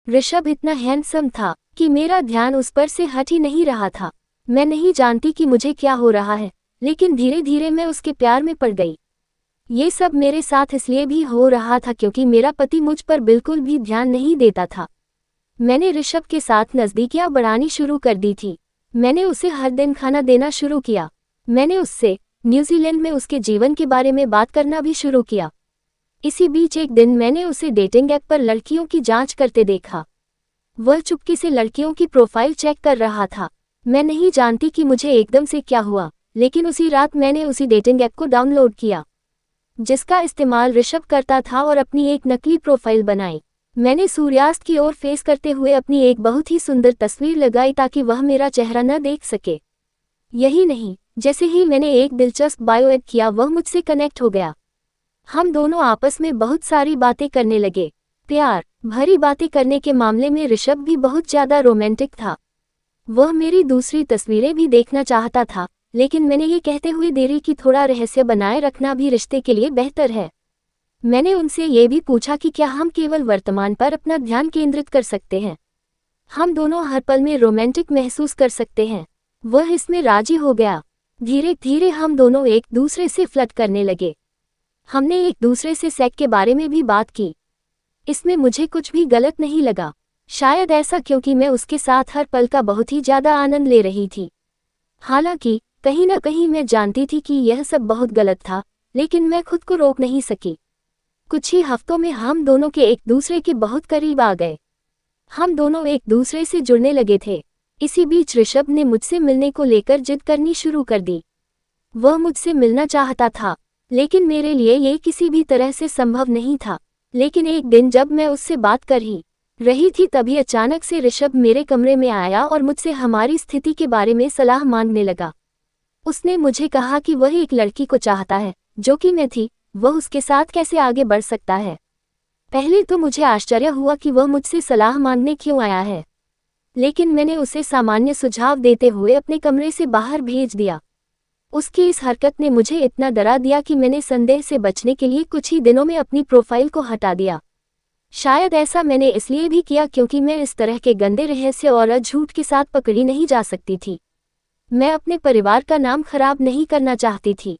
ऋषभ इतना हैंडसम था कि मेरा ध्यान उस पर से हट ही नहीं रहा था। मैं नहीं जानती कि मुझे क्या हो रहा है, लेकिन धीरे धीरे मैं उसके प्यार में पड़ गई। ये सब मेरे साथ इसलिए भी हो रहा था क्योंकि मेरा पति मुझ पर बिल्कुल भी ध्यान नहीं देता था। मैंने ऋषभ के साथ नज़दीकियां बढ़ानी शुरू कर दी थी। मैंने उसे हर दिन खाना देना शुरू किया। मैंने उससे न्यूजीलैंड में उसके जीवन के बारे में बात करना भी शुरू किया। इसी बीच एक दिन मैंने उसे डेटिंग ऐप पर लड़कियों की जांच करते देखा। वह चुपके से लड़कियों की प्रोफाइल चेक कर रहा था। मैं नहीं जानती कि मुझे एकदम से क्या हुआ, लेकिन उसी रात मैंने उसी डेटिंग ऐप को डाउनलोड किया जिसका इस्तेमाल ऋषभ करता था और अपनी एक नकली प्रोफाइल बनाई। मैंने सूर्यास्त की ओर फेस करते हुए अपनी एक बहुत ही सुंदर तस्वीर लगाई ताकि वह मेरा चेहरा न देख सके। यही नहीं, जैसे ही मैंने एक दिलचस्प बायो ऐड किया वह मुझसे कनेक्ट हो गया। हम दोनों आपस में बहुत सारी बातें करने लगे। प्यार भरी बातें करने के मामले में ऋषभ भी बहुत ज़्यादा रोमांटिक था। वह मेरी दूसरी तस्वीरें भी देखना चाहता था, लेकिन मैंने ये कहते हुए देरी कि थोड़ा रहस्य बनाए रखना भी रिश्ते के लिए बेहतर है। मैंने उनसे ये भी पूछा कि क्या हम केवल वर्तमान पर अपना ध्यान केंद्रित कर सकते हैं। हम दोनों हर पल में रोमांटिक महसूस कर सकते हैं। वह इसमें राजी हो गया। धीरे धीरे हम दोनों एक दूसरे से फ्लर्ट करने लगे। हमने एक दूसरे से सेक्स के बारे में भी बात की। इसमें मुझे कुछ भी गलत नहीं लगा, शायद ऐसा क्योंकि मैं उसके साथ हर पल का बहुत ही ज़्यादा आनंद ले रही थी। हालांकि कहीं न कहीं मैं जानती थी कि यह सब बहुत गलत था, लेकिन मैं खुद को रोक नहीं सकी। कुछ ही हफ्तों में हम दोनों के एक दूसरे के बहुत करीब आ गए। हम दोनों एक दूसरे से जुड़ने लगे थे। इसी बीच ऋषभ ने मुझसे मिलने को लेकर जिद करनी शुरू कर दी। वह मुझसे मिलना चाहता था, लेकिन मेरे लिए ये किसी भी तरह से संभव नहीं था। लेकिन एक दिन जब मैं उससे बात कर ही रही थी तभी अचानक से ऋषभ मेरे कमरे में आया और मुझसे हमारी स्थिति के बारे में सलाह मांगने लगा। उसने मुझे कहा कि वह एक लड़की को चाहता है जो कि मैं थी, वह उसके साथ कैसे आगे बढ़ सकता है। पहले तो मुझे आश्चर्य हुआ कि वह मुझसे सलाह मांगने क्यों आया है, लेकिन मैंने उसे सामान्य सुझाव देते हुए अपने कमरे से बाहर भेज दिया। उसकी इस हरकत ने मुझे इतना डरा दिया कि मैंने संदेह से बचने के लिए कुछ ही दिनों में अपनी प्रोफाइल को हटा दिया। शायद ऐसा मैंने इसलिए भी किया क्योंकि मैं इस तरह के गंदे रहस्य और झूठ के साथ पकड़ी नहीं जा सकती थी। मैं अपने परिवार का नाम खराब नहीं करना चाहती थी।